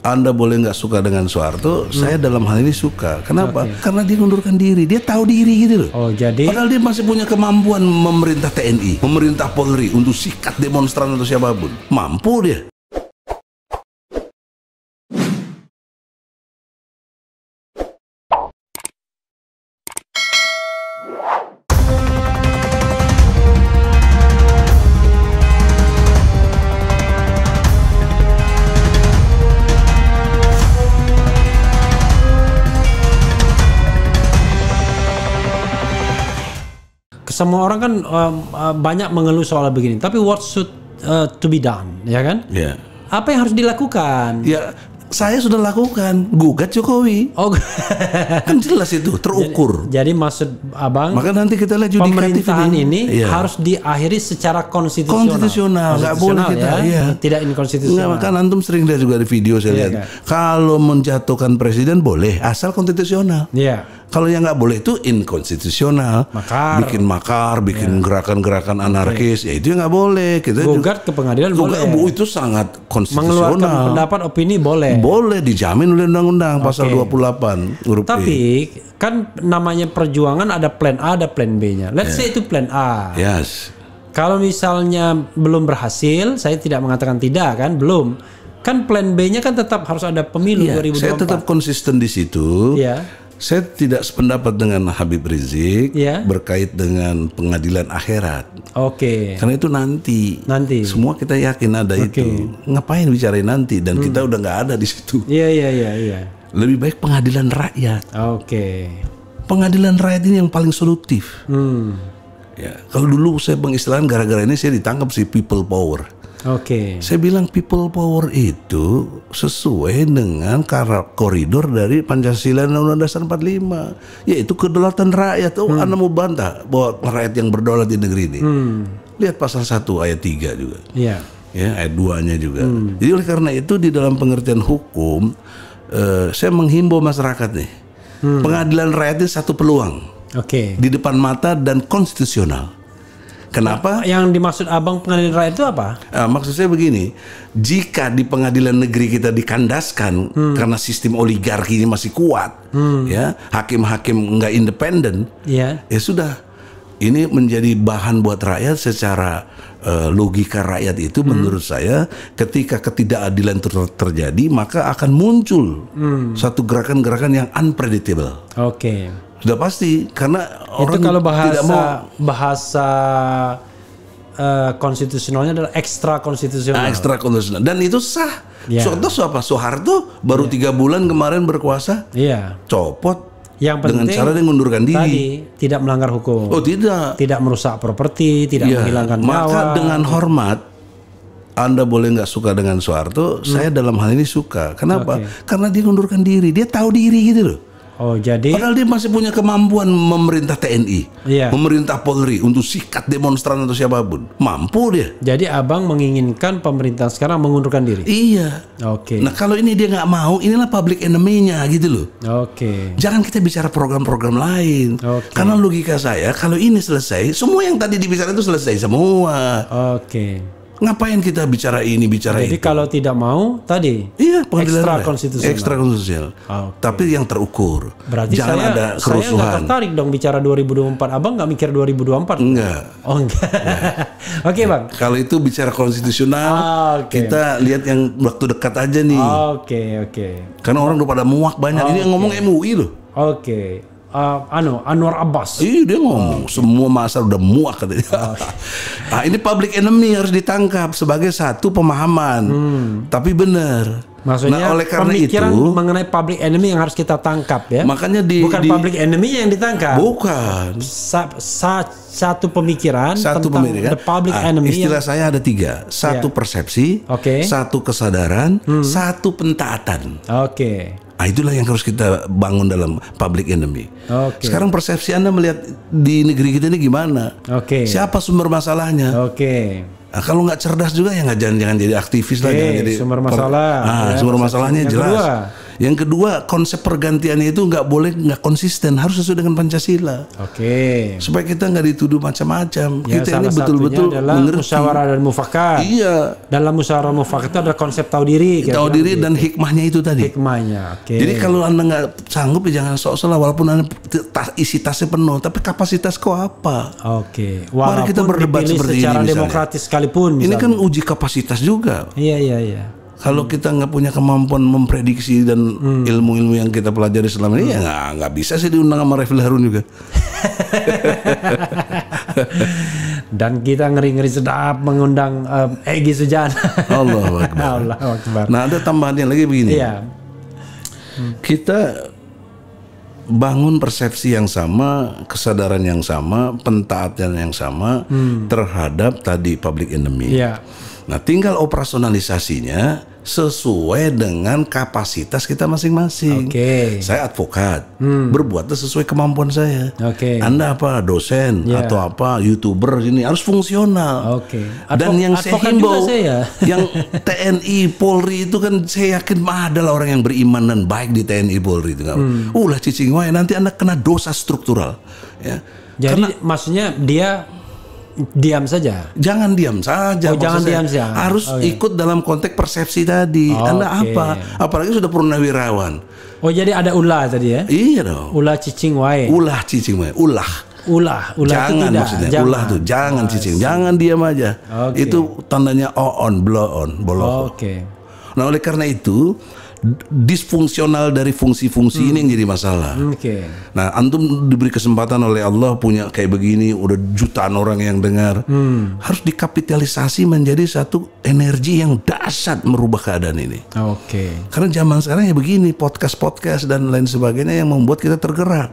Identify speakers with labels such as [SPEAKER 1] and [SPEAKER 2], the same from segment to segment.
[SPEAKER 1] Anda boleh nggak suka dengan Soeharto, saya dalam hal ini suka. Kenapa? Karena dia mengundurkan diri, dia tahu diri gitu loh.
[SPEAKER 2] Oh, jadi
[SPEAKER 1] padahal dia masih punya kemampuan memerintah TNI, memerintah Polri untuk sikat demonstran atau siapapun. Mampu dia.
[SPEAKER 2] semua orang kan banyak mengeluh soal begini. Tapi what should to be done, ya kan?
[SPEAKER 1] Ya.
[SPEAKER 2] Apa yang harus dilakukan?
[SPEAKER 1] Ya, saya sudah lakukan, gugat Jokowi.
[SPEAKER 2] Oh,
[SPEAKER 1] kan jelas itu, terukur.
[SPEAKER 2] Jadi maksud abang,
[SPEAKER 1] maka nanti kita lihat yudikatif
[SPEAKER 2] pemerintahan ini
[SPEAKER 1] ya,
[SPEAKER 2] harus diakhiri secara konstitusional.
[SPEAKER 1] Konstitusional, nggak boleh kita.
[SPEAKER 2] Ya? Tidak inkonstitusional.
[SPEAKER 1] Kan antum sering lihat juga di video saya lihat.
[SPEAKER 2] Kan?
[SPEAKER 1] Kalau menjatuhkan presiden boleh, asal konstitusional.
[SPEAKER 2] Iya.
[SPEAKER 1] Kalau yang nggak boleh itu inkonstitusional, makar, bikin gerakan-gerakan anarkis, ya itu yang nggak boleh. Kita
[SPEAKER 2] gugat ke pengadilan boleh.
[SPEAKER 1] Itu sangat konstitusional.
[SPEAKER 2] Mengeluarkan pendapat, opini boleh.
[SPEAKER 1] Boleh, dijamin oleh undang-undang pasal 28 huruf
[SPEAKER 2] Tapi kan namanya perjuangan ada plan A, ada plan B-nya. Let's say itu plan A.
[SPEAKER 1] Yes.
[SPEAKER 2] Kalau misalnya belum berhasil, saya tidak mengatakan tidak kan, belum. Kan plan B-nya kan tetap harus ada pemilu 2024.
[SPEAKER 1] Saya tetap konsisten di situ.
[SPEAKER 2] Iya.
[SPEAKER 1] Saya tidak sependapat dengan Habib Rizik berkait dengan pengadilan akhirat.
[SPEAKER 2] Oke.
[SPEAKER 1] Karena itu nanti. Semua kita yakin ada itu. Ngapain bicarain nanti? Dan kita udah nggak ada di situ.
[SPEAKER 2] Iya.
[SPEAKER 1] Lebih baik pengadilan rakyat.
[SPEAKER 2] Oke.
[SPEAKER 1] Pengadilan rakyat ini yang paling solutif. Ya, kalau dulu saya mengistilahkan gara-gara ini saya ditangkap si people power.
[SPEAKER 2] Oke.
[SPEAKER 1] Saya bilang people power itu sesuai dengan koridor dari Pancasila dan Undang-Undang Dasar 45, yaitu kedaulatan rakyat. Anda mau bantah bahwa rakyat yang berdaulat di negeri ini? Lihat pasal 1 ayat 3 juga.
[SPEAKER 2] Iya.
[SPEAKER 1] Ya, ayat 2-nya juga. Jadi oleh karena itu di dalam pengertian hukum saya menghimbau masyarakat nih. Pengadilan rakyat itu satu peluang.
[SPEAKER 2] Oke.
[SPEAKER 1] Di depan mata dan konstitusional. Kenapa?
[SPEAKER 2] Yang dimaksud abang pengadilan rakyat itu apa?
[SPEAKER 1] Maksud saya begini, jika di pengadilan negeri kita dikandaskan karena sistem oligarki ini masih kuat, ya hakim-hakim nggak independen, ya sudah, ini menjadi bahan buat rakyat secara logika rakyat itu menurut saya ketika ketidakadilan terjadi maka akan muncul satu gerakan-gerakan yang unpredictable.
[SPEAKER 2] Oke.
[SPEAKER 1] Sudah pasti karena orang
[SPEAKER 2] itu kalau
[SPEAKER 1] tidak mau
[SPEAKER 2] bahasa konstitusionalnya adalah ekstra konstitusional.
[SPEAKER 1] Ekstra konstitusional dan itu sah. Contoh siapa? Soeharto baru 3 bulan kemarin berkuasa. Iya. Copot. Yang penting dengan cara dia mengundurkan diri.
[SPEAKER 2] Tadi tidak melanggar hukum.
[SPEAKER 1] Oh tidak.
[SPEAKER 2] Tidak merusak properti, tidak menghilangkan nyawa.
[SPEAKER 1] Maka dengan hormat. Anda boleh nggak suka dengan Soeharto, saya dalam hal ini suka. Kenapa? Karena dia mengundurkan diri, dia tahu diri gitu loh.
[SPEAKER 2] Oh jadi.
[SPEAKER 1] Padahal dia masih punya kemampuan memerintah TNI, memerintah Polri untuk sikat demonstran atau siapapun. Mampu dia.
[SPEAKER 2] Jadi abang menginginkan pemerintah sekarang mengundurkan diri.
[SPEAKER 1] Iya.
[SPEAKER 2] Oke.
[SPEAKER 1] Nah kalau ini dia nggak mau, inilah public enemy-nya gitu loh.
[SPEAKER 2] Oke.
[SPEAKER 1] Jangan kita bicara program-program lain. Karena logika saya kalau ini selesai, semua yang tadi dibicarakan itu selesai semua.
[SPEAKER 2] Oke.
[SPEAKER 1] Ngapain kita bicara ini, bicara
[SPEAKER 2] itu? Jadi kalau tidak mau tadi ekstra konstitusional.
[SPEAKER 1] Ekstra konstitusional. Tapi yang terukur.
[SPEAKER 2] Berarti
[SPEAKER 1] jangan ada kerusuhan.
[SPEAKER 2] Saya nggak tertarik dong bicara 2024. Abang nggak mikir 2024?
[SPEAKER 1] Enggak.
[SPEAKER 2] Oh enggak. Oke bang.
[SPEAKER 1] Kalau itu bicara konstitusional, kita lihat yang waktu dekat aja nih.
[SPEAKER 2] Oke.
[SPEAKER 1] Karena orang udah pada muak banyak. Ini yang ngomong MUI loh.
[SPEAKER 2] Oke. Anwar Abbas.
[SPEAKER 1] Iya dia ngomong semua masa udah muak katanya. Nah, ini public enemy harus ditangkap sebagai satu pemahaman. Tapi benar.
[SPEAKER 2] Maksudnya
[SPEAKER 1] oleh karena
[SPEAKER 2] pemikiran
[SPEAKER 1] itu
[SPEAKER 2] mengenai public enemy yang harus kita tangkap ya.
[SPEAKER 1] Makanya
[SPEAKER 2] bukan public enemy yang ditangkap.
[SPEAKER 1] Bukan.
[SPEAKER 2] Satu pemikiran tentang the public enemy.
[SPEAKER 1] Istilah saya ada 3. Satu persepsi, satu kesadaran, satu pentaatan.
[SPEAKER 2] Oke.
[SPEAKER 1] Nah, itulah yang harus kita bangun dalam public enemy. Sekarang persepsi Anda melihat di negeri kita ini gimana? Siapa sumber masalahnya? Nah, kalau nggak cerdas juga ya jangan jadi aktivis lah, jangan jadi
[SPEAKER 2] sumber masalah.
[SPEAKER 1] Sumber masalahnya
[SPEAKER 2] yang
[SPEAKER 1] jelas.
[SPEAKER 2] Kedua,
[SPEAKER 1] Yang kedua, konsep pergantiannya itu nggak boleh nggak konsisten, harus sesuai dengan Pancasila.
[SPEAKER 2] Oke.
[SPEAKER 1] Supaya kita nggak dituduh macam-macam.
[SPEAKER 2] Ya,
[SPEAKER 1] Kita ini betul-betul mengerti.
[SPEAKER 2] Musyawarah dan mufakat.
[SPEAKER 1] Iya.
[SPEAKER 2] Dalam musyawarah mufakat itu ada konsep tahu diri.
[SPEAKER 1] Tahu diri dan hikmahnya itu tadi.
[SPEAKER 2] Hikmahnya. Oke.
[SPEAKER 1] Jadi kalau Anda nggak sanggup ya jangan sok-sok lah, walaupun Anda isi tasnya penuh, tapi kapasitas kau apa?
[SPEAKER 2] Oke.
[SPEAKER 1] Mari kita berdebat seperti ini
[SPEAKER 2] secara
[SPEAKER 1] misalnya.
[SPEAKER 2] demokratis sekalipun.
[SPEAKER 1] Ini kan uji kapasitas juga.
[SPEAKER 2] Iya.
[SPEAKER 1] Kalau kita nggak punya kemampuan memprediksi dan ilmu-ilmu yang kita pelajari selama ini, ya nggak bisa sih diundang sama Refil Harun juga.
[SPEAKER 2] Dan kita ngeri-ngeri sedap mengundang Egy Sujana.
[SPEAKER 1] Allahu Akbar.
[SPEAKER 2] Allahu Akbar.
[SPEAKER 1] Nah, ada tambahannya lagi begini.
[SPEAKER 2] Iya.
[SPEAKER 1] Kita bangun persepsi yang sama, kesadaran yang sama, pentaatan yang sama terhadap tadi public enemy.
[SPEAKER 2] Iya.
[SPEAKER 1] Nah, tinggal operasionalisasinya sesuai dengan kapasitas kita masing-masing.
[SPEAKER 2] Oke.
[SPEAKER 1] Saya advokat, berbuatlah sesuai kemampuan saya.
[SPEAKER 2] Oke.
[SPEAKER 1] Anda apa, dosen atau apa, YouTuber, ini harus fungsional.
[SPEAKER 2] Oke.
[SPEAKER 1] Dan yang saya himbau, yang TNI Polri itu kan saya yakin adalah orang yang beriman dan baik di TNI Polri itu. Ulah cicing wae, nanti Anda kena dosa struktural. Ya.
[SPEAKER 2] Jadi maksudnya dia diam saja.
[SPEAKER 1] Jangan diam saja.
[SPEAKER 2] Jangan diam saja.
[SPEAKER 1] Harus ikut dalam konteks persepsi tadi. Anda apa? Apalagi sudah purnawirawan.
[SPEAKER 2] Oh, jadi ada ulah tadi ya?
[SPEAKER 1] Iya dong.
[SPEAKER 2] Ulah cicing wae.
[SPEAKER 1] Ulah cicing wae. Ulah
[SPEAKER 2] itu
[SPEAKER 1] jangan
[SPEAKER 2] tidak.
[SPEAKER 1] Maksudnya.
[SPEAKER 2] Jangan.
[SPEAKER 1] Ulah tuh jangan cicing. Jangan diam aja. Itu tandanya on, blow on, boloho. Nah, oleh karena itu disfungsional dari fungsi-fungsi ini yang jadi masalah. Nah, antum diberi kesempatan oleh Allah punya kayak begini, udah jutaan orang yang dengar, harus dikapitalisasi menjadi satu energi yang dahsyat merubah keadaan ini. Karena zaman sekarang ya begini, podcast dan lain sebagainya yang membuat kita tergerak.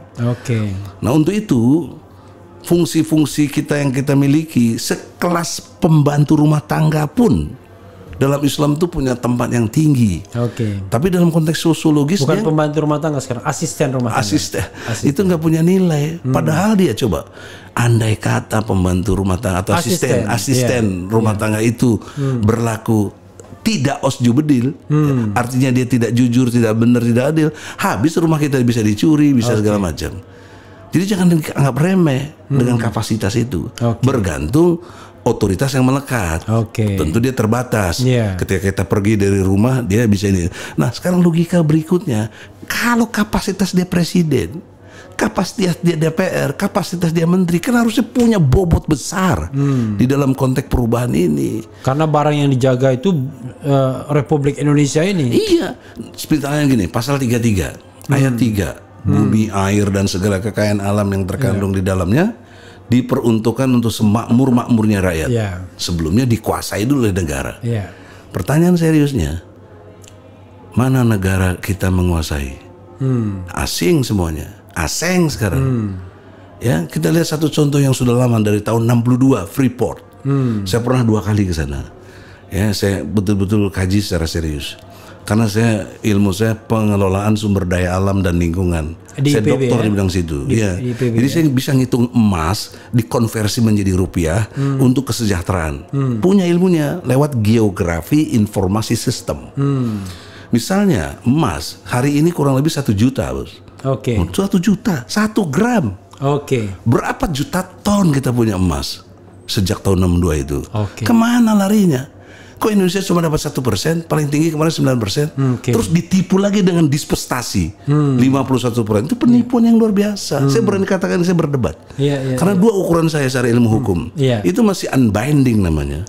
[SPEAKER 1] Nah, untuk itu fungsi-fungsi kita yang kita miliki, sekelas pembantu rumah tangga pun dalam Islam itu punya tempat yang tinggi. Tapi dalam konteks sosiologis
[SPEAKER 2] bukan pembantu rumah tangga sekarang, asisten rumah tangga. Asisten.
[SPEAKER 1] Itu nggak punya nilai. Padahal dia coba, andai kata pembantu rumah tangga atau asisten rumah tangga itu berlaku tidak osjubedil, artinya dia tidak jujur, tidak benar, tidak adil, habis rumah kita bisa dicuri, bisa segala macam. Jadi jangan dianggap remeh dengan kapasitas itu. Bergantung otoritas yang melekat. Tentu dia terbatas. Ketika kita pergi dari rumah, dia bisa ini. Nah, sekarang logika berikutnya, kalau kapasitas dia presiden, kapasitas dia DPR, kapasitas dia menteri, kan harusnya punya bobot besar di dalam konteks perubahan ini.
[SPEAKER 2] Karena barang yang dijaga itu Republik Indonesia ini.
[SPEAKER 1] Iya. Seperti gini, pasal 33 ayat 3, bumi, air dan segala kekayaan alam yang terkandung di dalamnya diperuntukkan untuk semakmur-makmurnya rakyat. Sebelumnya dikuasai dulu oleh negara. Pertanyaan seriusnya, mana negara kita menguasai? Asing semuanya, asing sekarang. Ya, kita lihat satu contoh yang sudah lama dari tahun 62, Freeport. Saya pernah 2 kali ke sana. Ya, saya betul-betul kaji secara serius. Karena ilmu saya pengelolaan sumber daya alam dan lingkungan. Saya doktor di bidang situ. Jadi saya bisa ngitung emas dikonversi menjadi rupiah untuk kesejahteraan. Punya ilmunya lewat geografi informasi sistem. Misalnya emas hari ini kurang lebih 1 juta, bos. 1 juta, 1 gram. Berapa juta ton kita punya emas sejak tahun 62 itu? Kemana larinya? Kok Indonesia cuma dapat 1%, paling tinggi kemarin 9%, terus ditipu lagi dengan dispestasi 51%. Itu penipuan yang luar biasa. Saya berani katakan, saya berdebat. Karena 2 ukuran saya secara ilmu hukum, itu masih unbinding namanya.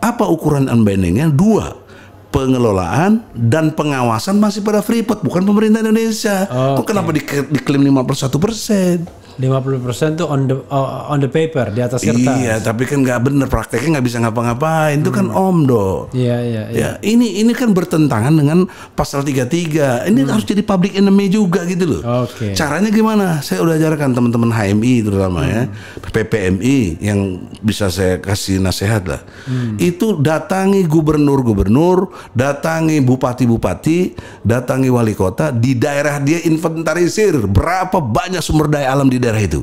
[SPEAKER 1] Apa ukuran unbindingnya? 2, pengelolaan dan pengawasan masih pada Freeport, bukan pemerintah Indonesia. Kok kenapa diklaim 51%?
[SPEAKER 2] 50% tuh on the paper, di atas kertas.
[SPEAKER 1] Iya, tapi kan nggak bener, prakteknya nggak bisa ngapa-ngapain. Itu kan omdo. Ya, ini kan bertentangan dengan pasal 33. Ini harus jadi public enemy juga gitu loh. Caranya gimana? Saya udah ajarkan teman-teman HMI terutama ya, PPMI yang bisa saya kasih nasihat lah. Itu datangi gubernur-gubernur, datangi bupati-bupati, datangi wali kota, di daerah dia inventarisir berapa banyak sumber daya alam di daerah itu.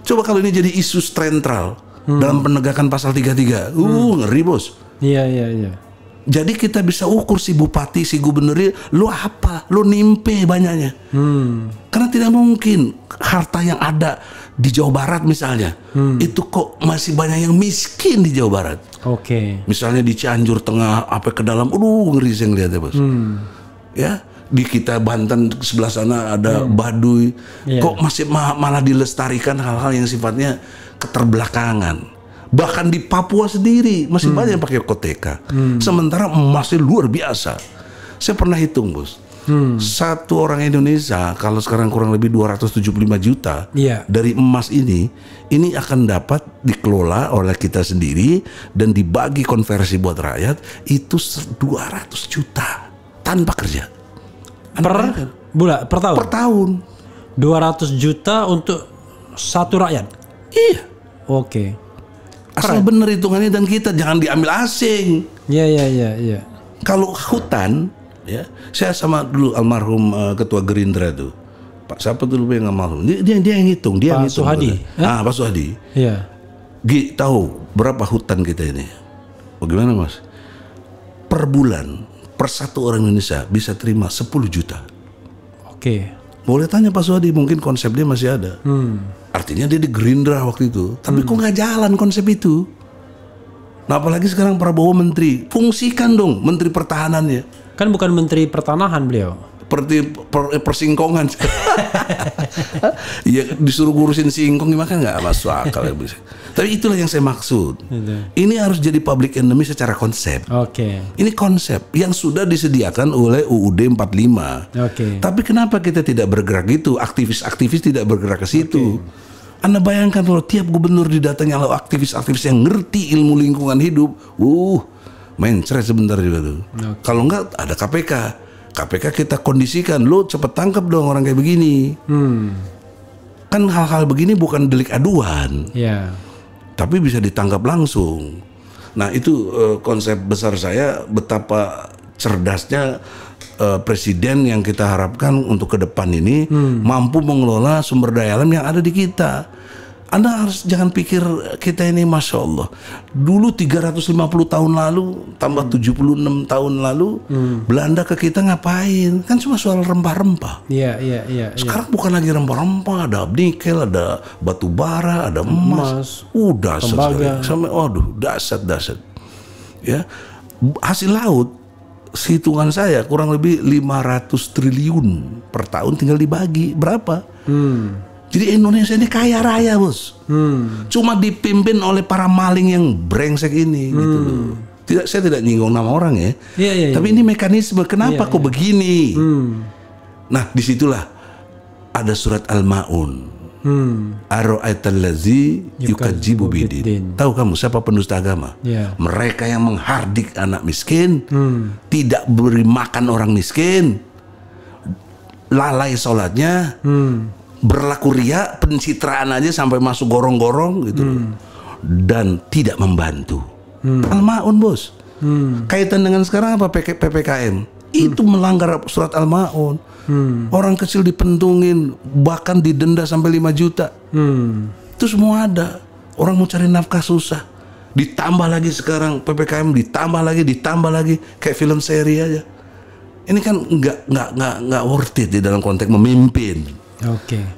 [SPEAKER 1] Coba kalau ini jadi isu sentral dalam penegakan pasal 33, ngeri bos. Jadi kita bisa ukur si bupati, si gubernur, lu apa? Lu nimpe banyaknya. Karena tidak mungkin harta yang ada di Jawa Barat misalnya, itu kok masih banyak yang miskin di Jawa Barat.
[SPEAKER 2] Oke.
[SPEAKER 1] Misalnya di Cianjur Tengah, apa ke dalam, ngeri saya ngeliatnya bos. Ya, di kita Banten sebelah sana ada Baduy, kok masih malah dilestarikan hal-hal yang sifatnya keterbelakangan. Bahkan di Papua sendiri masih banyak yang pakai koteka. Sementara emasnya luar biasa. Saya pernah hitung bos, satu orang Indonesia kalau sekarang kurang lebih 275 juta dari emas ini akan dapat dikelola oleh kita sendiri dan dibagi konversi buat rakyat itu 200 juta tanpa kerja.
[SPEAKER 2] Per tahun?
[SPEAKER 1] Per tahun.
[SPEAKER 2] 200 juta untuk satu rakyat?
[SPEAKER 1] Iya.
[SPEAKER 2] Oke.
[SPEAKER 1] Asal bener hitungannya dan kita jangan diambil asing.
[SPEAKER 2] Iya.
[SPEAKER 1] Kalau hutan, ya, saya sama dulu almarhum ketua Gerindra tuh, Pak siapa dulu yang almarhum? Dia yang hitung, dia
[SPEAKER 2] Pak Suhadi.
[SPEAKER 1] Pak Suhadi.
[SPEAKER 2] Iya.
[SPEAKER 1] Tahu berapa hutan kita ini? Bagaimana mas? Per bulan, per satu orang Indonesia bisa terima 10 juta.
[SPEAKER 2] Oke.
[SPEAKER 1] Boleh tanya Pak Suhadi, mungkin konsep dia masih ada. Artinya dia di Gerindra waktu itu, tapi kok nggak jalan konsep itu? Nah apalagi sekarang Prabowo menteri, fungsikan dong menteri pertahanannya.
[SPEAKER 2] Kan bukan menteri pertanahan beliau.
[SPEAKER 1] Seperti persingkongan. Ya disuruh ngurusin singkong gimana nggak masuk akal ya. Tapi itulah yang saya maksud. Ini harus jadi public enemy secara konsep.
[SPEAKER 2] Oke.
[SPEAKER 1] Ini konsep yang sudah disediakan oleh UUD 45.
[SPEAKER 2] Oke.
[SPEAKER 1] Tapi kenapa kita tidak bergerak gitu? Aktivis-aktivis tidak bergerak ke situ. Anda bayangkan kalau tiap gubernur didatangi oleh aktivis-aktivis yang ngerti ilmu lingkungan hidup, mencret sebentar juga tuh. Kalau enggak ada KPK. KPK kita kondisikan, lo cepet tangkap dong orang kayak begini. Kan hal-hal begini bukan delik aduan, tapi bisa ditangkap langsung. Nah itu konsep besar saya, betapa cerdasnya presiden yang kita harapkan untuk ke depan ini mampu mengelola sumber daya alam yang ada di kita. Anda harus jangan pikir kita ini Masya Allah. Dulu 350 tahun lalu tambah 76 tahun lalu Belanda ke kita ngapain? Kan cuma soal rempah-rempah.
[SPEAKER 2] Iya.
[SPEAKER 1] Sekarang bukan lagi rempah-rempah, ada nikel, ada batu bara, ada emas. Dahsyat sekali. Dahsyat. Ya. Hasil laut hitungan saya kurang lebih 500 triliun per tahun tinggal dibagi. Berapa? Jadi Indonesia ini kaya raya bos. Cuma dipimpin oleh para maling yang brengsek ini gitu loh. Saya tidak nyinggung nama orang ya. Tapi ini mekanisme kenapa kok begini. Nah disitulah ada surat Al-Ma'un. Ara'aitallazi yukadzibu bidin. Tahu kamu siapa pendusta agama? Mereka yang menghardik anak miskin, tidak beri makan orang miskin, lalai sholatnya, berlaku ria, pencitraan aja sampai masuk gorong-gorong gitu, dan tidak membantu. Al-Ma'un bos. Kaitan dengan sekarang apa PPKM? Itu melanggar surat Al-Ma'un. Orang kecil dipentungin, bahkan didenda sampai 5 juta. Itu semua ada. Orang mau cari nafkah susah. Ditambah lagi sekarang PPKM, ditambah lagi kayak film seri aja. Ini kan nggak worth it di dalam konteks memimpin.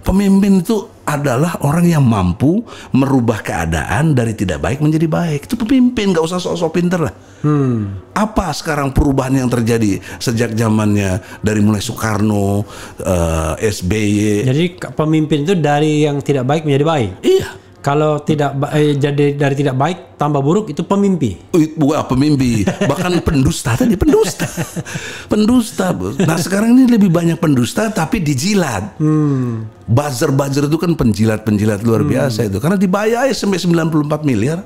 [SPEAKER 1] Pemimpin itu adalah orang yang mampu merubah keadaan dari tidak baik menjadi baik. Itu pemimpin, nggak usah sok-sok pinter lah. Apa sekarang perubahan yang terjadi sejak zamannya dari mulai Soekarno, SBY?
[SPEAKER 2] Jadi pemimpin itu dari yang tidak baik menjadi baik.
[SPEAKER 1] Iya.
[SPEAKER 2] Kalau tidak jadi dari tidak baik tambah buruk itu pemimpi.
[SPEAKER 1] Bukan pemimpi, bahkan pendusta tadi, pendusta. Nah sekarang ini lebih banyak pendusta tapi dijilat. Buzzer itu kan penjilat luar biasa itu, karena dibayar sampai 94 miliar.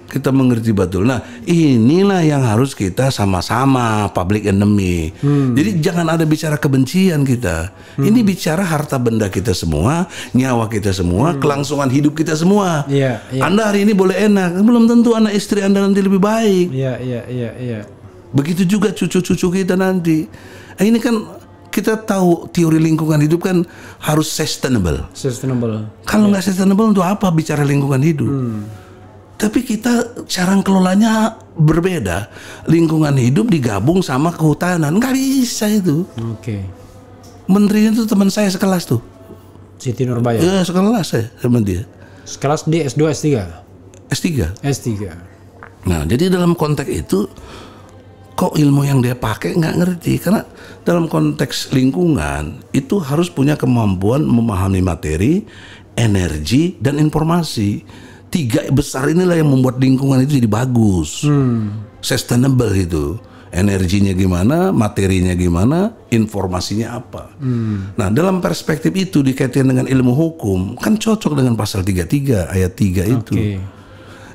[SPEAKER 1] Kita mengerti betul. Nah inilah yang harus kita sama-sama public enemy. Jadi jangan ada bicara kebencian kita. Ini bicara harta benda kita semua, nyawa kita semua, kelangsungan hidup kita semua. Anda hari ini boleh enak, belum tentu anak istri Anda nanti lebih baik. Begitu juga cucu-cucu kita nanti. Ini kan kita tahu teori lingkungan hidup kan harus sustainable. Kalau nggak sustainable untuk apa bicara lingkungan hidup? Tapi kita cara kelolanya berbeda. Lingkungan hidup digabung sama kehutanan, nggak bisa itu.
[SPEAKER 2] Oke.
[SPEAKER 1] Menterinya itu teman saya sekelas tuh.
[SPEAKER 2] Siti Nurbaya.
[SPEAKER 1] Ya, sekelas saya sama dia.
[SPEAKER 2] Sekelas di S2, S3? S3.
[SPEAKER 1] Nah, jadi dalam konteks itu kok ilmu yang dia pakai nggak ngerti, karena dalam konteks lingkungan itu harus punya kemampuan memahami materi, energi, dan informasi. 3 besar inilah yang membuat lingkungan itu jadi bagus, sustainable itu. Energinya gimana, materinya gimana, informasinya apa. Nah, dalam perspektif itu dikaitkan dengan ilmu hukum, kan cocok dengan pasal 33 ayat 3 itu.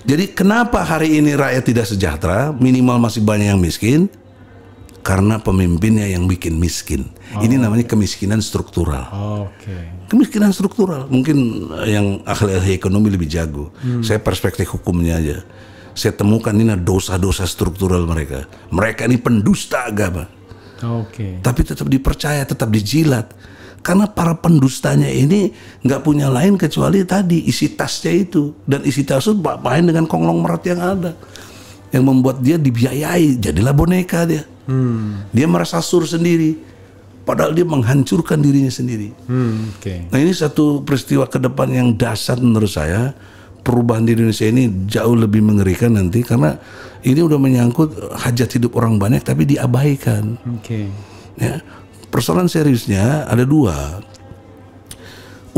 [SPEAKER 1] Jadi kenapa hari ini rakyat tidak sejahtera, minimal masih banyak yang miskin? Karena pemimpinnya yang bikin miskin. Ini namanya kemiskinan struktural. Kemiskinan struktural. Mungkin yang ahli ekonomi lebih jago. Saya perspektif hukumnya aja. Saya temukan ini dosa-dosa struktural mereka. Mereka ini pendusta agama. Tapi tetap dipercaya, tetap dijilat. Karena para pendustanya ini nggak punya lain kecuali tadi isi tasnya itu. Dan isi tas itu main dengan konglomerat yang ada. Yang membuat dia dibiayai, jadilah boneka dia. Dia merasa sur sendiri, padahal dia menghancurkan dirinya sendiri. Nah, ini satu peristiwa ke depan yang dahsyat menurut saya. Perubahan di Indonesia ini jauh lebih mengerikan nanti, karena ini udah menyangkut hajat hidup orang banyak tapi diabaikan. Ya, persoalan seriusnya ada 2.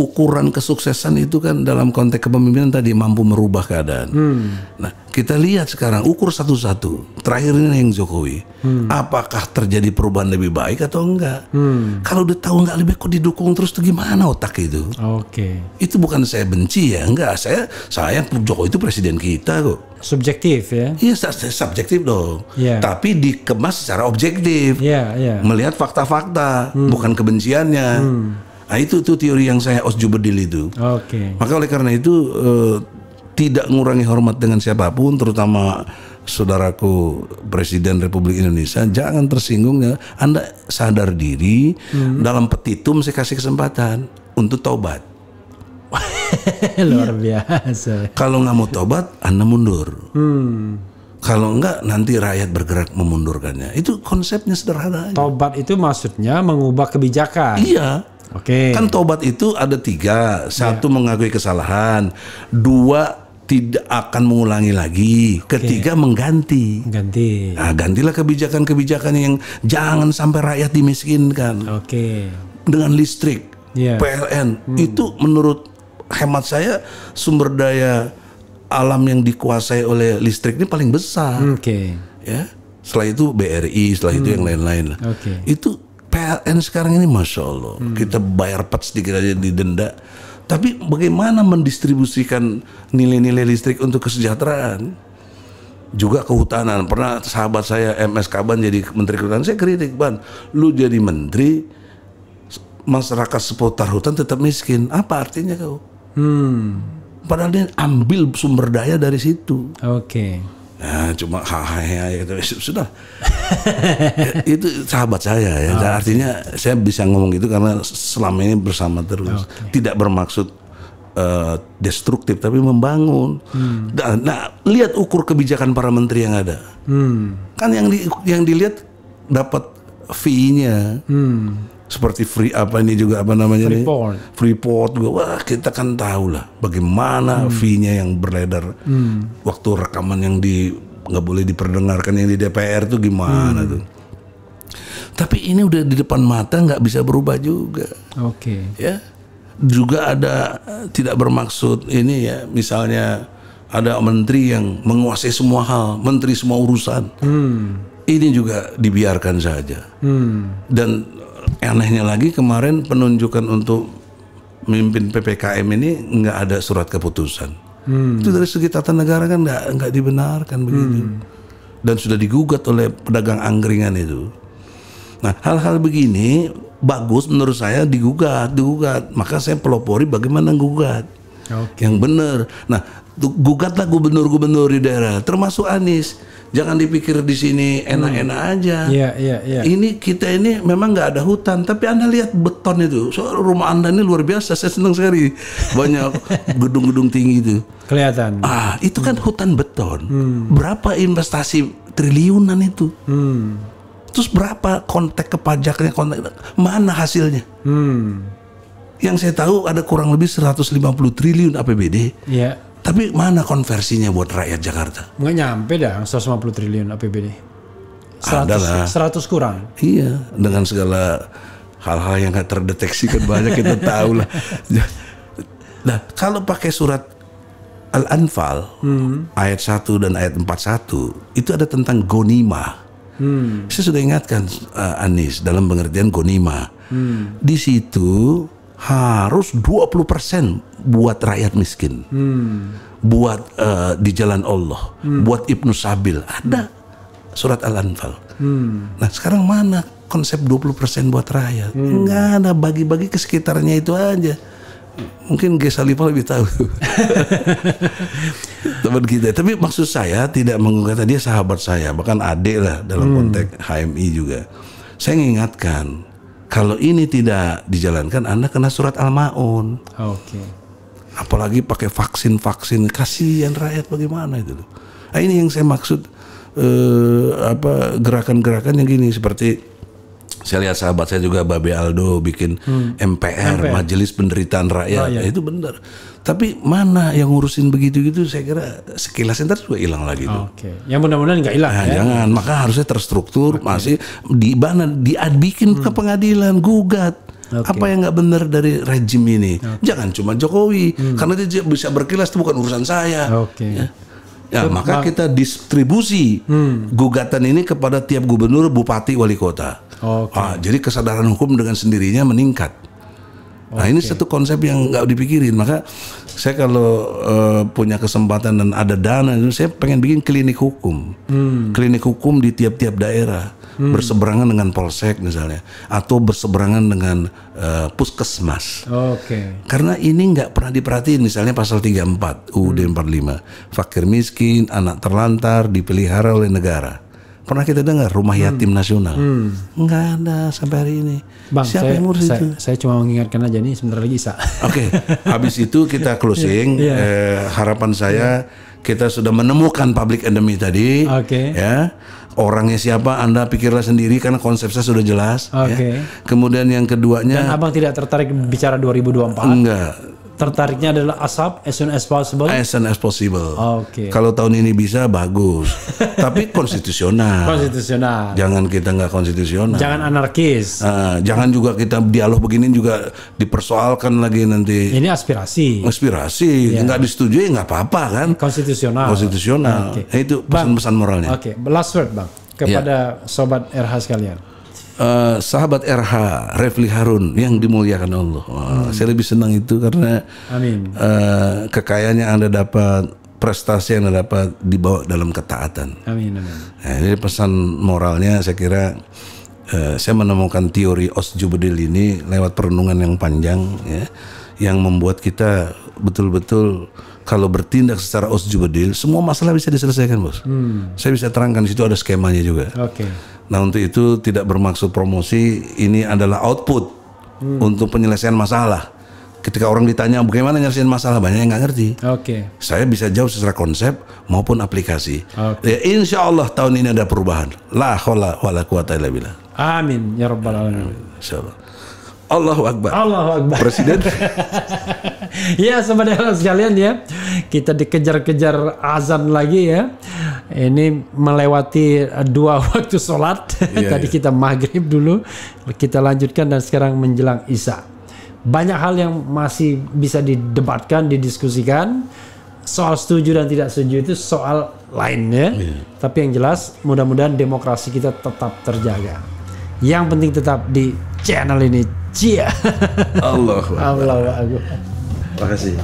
[SPEAKER 1] Ukuran kesuksesan itu kan dalam konteks kepemimpinan tadi mampu merubah keadaan. Nah, kita lihat sekarang ukur satu-satu. Terakhir ini yang Jokowi. Apakah terjadi perubahan lebih baik atau enggak? Kalau udah tahu enggak lebih kok didukung terus, tuh gimana otak itu? Itu bukan saya benci ya, enggak. Saya sayang Jokowi itu presiden kita kok.
[SPEAKER 2] Subjektif ya?
[SPEAKER 1] Iya, subjektif dong. Tapi dikemas secara objektif. Melihat fakta-fakta, bukan kebenciannya. Nah, itu teori yang saya osjubedil itu. Maka oleh karena itu tidak mengurangi hormat dengan siapapun, terutama saudaraku Presiden Republik Indonesia, jangan tersinggung ya. Anda sadar diri, dalam petitum saya kasih kesempatan untuk taubat.
[SPEAKER 2] Luar biasa.
[SPEAKER 1] Kalau nggak mau taubat, Anda mundur. Kalau enggak, nanti rakyat bergerak memundurkannya. Itu konsepnya sederhana.
[SPEAKER 2] Taubat itu maksudnya mengubah kebijakan.
[SPEAKER 1] Iya. Kan tobat itu ada 3. 1 mengakui kesalahan, 2 tidak akan mengulangi lagi, 3 mengganti. Nah, gantilah kebijakan-kebijakan yang jangan sampai rakyat dimiskinkan. Dengan listrik, PLN itu menurut hemat saya sumber daya alam yang dikuasai oleh listrik ini paling besar. Ya, setelah itu BRI, setelah itu yang lain-lain. Itu PLN sekarang ini Masya Allah, kita bayar sedikit aja didenda. Tapi bagaimana mendistribusikan nilai-nilai listrik untuk kesejahteraan? Juga kehutanan. Pernah sahabat saya MS Kaban jadi menteri kehutanan, saya kritik, Ban, lu jadi menteri, masyarakat seputar hutan tetap miskin. Apa artinya kau? Padahal dia ambil sumber daya dari situ. Nah, cuma gitu. Sudah. Itu sahabat saya ya. Artinya saya bisa ngomong gitu karena selama ini bersama terus. Tidak bermaksud destruktif, tapi membangun. Nah, lihat ukur kebijakan para menteri yang ada. Kan yang dilihat dapat fee-nya. Seperti Freeport juga. Wah, kita kan tahu lah bagaimana fee-nya yang beredar. Waktu rekaman yang nggak boleh diperdengarkan yang di DPR tuh gimana tuh. Tapi ini udah di depan mata, nggak bisa berubah juga. Ya, juga ada tidak bermaksud ini ya. Misalnya ada menteri yang menguasai semua hal, menteri semua urusan. Ini juga dibiarkan saja. Dan anehnya lagi kemarin penunjukan untuk memimpin PPKM ini nggak ada surat keputusan. Itu dari segi tata negara kan nggak dibenarkan begitu. Dan sudah digugat oleh pedagang angkringan itu. Nah, hal-hal begini bagus menurut saya digugat. Maka saya pelopori bagaimana gugat. yang benar. Nah, gugatlah gubernur-gubernur di daerah, termasuk Anies. Jangan dipikir di sini enak-enak aja. Ini kita ini memang nggak ada hutan, tapi Anda lihat beton itu. Soal rumah Anda ini luar biasa. Saya senang sekali. Banyak gedung-gedung tinggi itu.
[SPEAKER 2] Kelihatan.
[SPEAKER 1] Itu kan hutan beton. Berapa investasi triliunan itu? Terus berapa kontek kepajaknya? Mana hasilnya? Yang saya tahu ada kurang lebih 150 triliun APBD. Tapi mana konversinya buat rakyat Jakarta?
[SPEAKER 2] Nggak nyampe dah 150 triliun APBD. 100 kurang.
[SPEAKER 1] Iya, dengan segala hal-hal yang nggak terdeteksi kan banyak kita tahu lah. Nah, kalau pakai surat Al-Anfal ayat 1 dan ayat 41 itu ada tentang gonima. Saya sudah ingatkan Anies dalam pengertian gonima. Di situ harus 20% buat rakyat miskin, buat di jalan Allah, buat Ibnu Sabil. Ada surat Al-Anfal. Nah sekarang mana konsep 20% buat rakyat? Nggak ada, bagi-bagi ke sekitarnya itu aja. Mungkin G. Salifah lebih tahu. Teman kita. Tapi maksud saya tidak mengunggah, dia sahabat saya, bahkan adik lah dalam konteks HMI juga. Saya mengingatkan, kalau ini tidak dijalankan, Anda kena surat Al-Maun. Apalagi pakai vaksin-vaksin, kasihan rakyat bagaimana itu. Nah, ini yang saya maksud, gerakan-gerakan yang gini, seperti saya lihat sahabat saya juga Babe Aldo bikin MPR, Majelis Penderitaan Rakyat. Itu benar. Tapi mana yang ngurusin begitu-gitu, saya kira sekilas ntar juga hilang lagi tuh.
[SPEAKER 2] Yang mudah-mudahan nggak hilang.
[SPEAKER 1] Jangan, maka harusnya terstruktur, masih di mana bikin ke pengadilan, gugat. Apa yang nggak benar dari rejim ini? Jangan cuma Jokowi, karena dia bisa berkilas, itu bukan urusan saya. Maka kita distribusi gugatan ini kepada tiap gubernur, bupati, wali kota. Jadi kesadaran hukum dengan sendirinya meningkat. Nah ini satu konsep yang nggak dipikirin. Maka saya kalau punya kesempatan dan ada dana, saya pengen bikin klinik hukum. Klinik hukum di tiap-tiap daerah, berseberangan dengan polsek misalnya, atau berseberangan dengan puskesmas. Karena ini nggak pernah diperhatiin. Misalnya pasal 34 UUD 45, fakir miskin, anak terlantar dipelihara oleh negara. Pernah kita dengar rumah yatim nasional? Nggak ada sampai hari ini.
[SPEAKER 2] Bang,
[SPEAKER 1] siapa yang ngurus itu?
[SPEAKER 2] Saya cuma mengingatkan aja nih, sebentar lagi Isa.
[SPEAKER 1] Habis itu kita closing. Harapan saya kita sudah menemukan public enemy tadi. Ya, orangnya siapa Anda pikirlah sendiri karena konsep saya sudah jelas. Ya. Kemudian yang keduanya.
[SPEAKER 2] Dan Abang tidak tertarik bicara 2024?
[SPEAKER 1] Enggak.
[SPEAKER 2] Tertariknya adalah ASAP, as soon as possible.
[SPEAKER 1] As soon as possible. Kalau tahun ini bisa bagus, tapi konstitusional. Jangan kita nggak konstitusional.
[SPEAKER 2] Jangan anarkis.
[SPEAKER 1] Jangan juga kita dialog begini juga dipersoalkan lagi nanti.
[SPEAKER 2] Ini aspirasi.
[SPEAKER 1] Nggak disetujui nggak apa-apa kan.
[SPEAKER 2] Konstitusional.
[SPEAKER 1] Itu pesan-pesan moralnya.
[SPEAKER 2] Last word Bang kepada sobat RH sekalian.
[SPEAKER 1] Sahabat RH Refli Harun yang dimuliakan Allah. Saya lebih senang itu karena kekayaan yang Anda dapat, prestasi yang Anda dapat dibawa dalam ketaatan. Nah, ini pesan moralnya saya kira saya menemukan teori Osjubedil ini lewat perenungan yang panjang ya, yang membuat kita betul-betul kalau bertindak secara Osjubedil semua masalah bisa diselesaikan, Bos. Saya bisa terangkan di situ ada skemanya juga. Nah untuk itu tidak bermaksud promosi, ini adalah output untuk penyelesaian masalah. Ketika orang ditanya bagaimana nyelesain masalah, banyak yang nggak ngerti. Saya bisa jawab secara konsep maupun aplikasi. Ya, insya Allah tahun ini ada perubahan. La haula wala quwata illa billah.
[SPEAKER 2] Amin ya rabbal alamin.
[SPEAKER 1] Insya Allah. Allahu Akbar.
[SPEAKER 2] Allahu Akbar.
[SPEAKER 1] Presiden.
[SPEAKER 2] Ya sobat sekalian ya, kita dikejar-kejar azan lagi ya. Ini melewati 2 waktu sholat. Tadi kita maghrib dulu, kita lanjutkan dan sekarang menjelang isya. Banyak hal yang masih bisa didebatkan, didiskusikan. Soal setuju dan tidak setuju itu soal lainnya. Tapi yang jelas mudah-mudahan demokrasi kita tetap terjaga. Yang penting tetap di channel ini. Cia.
[SPEAKER 1] Allahu Akbar.
[SPEAKER 2] Allahu Akbar.
[SPEAKER 1] Terima kasih.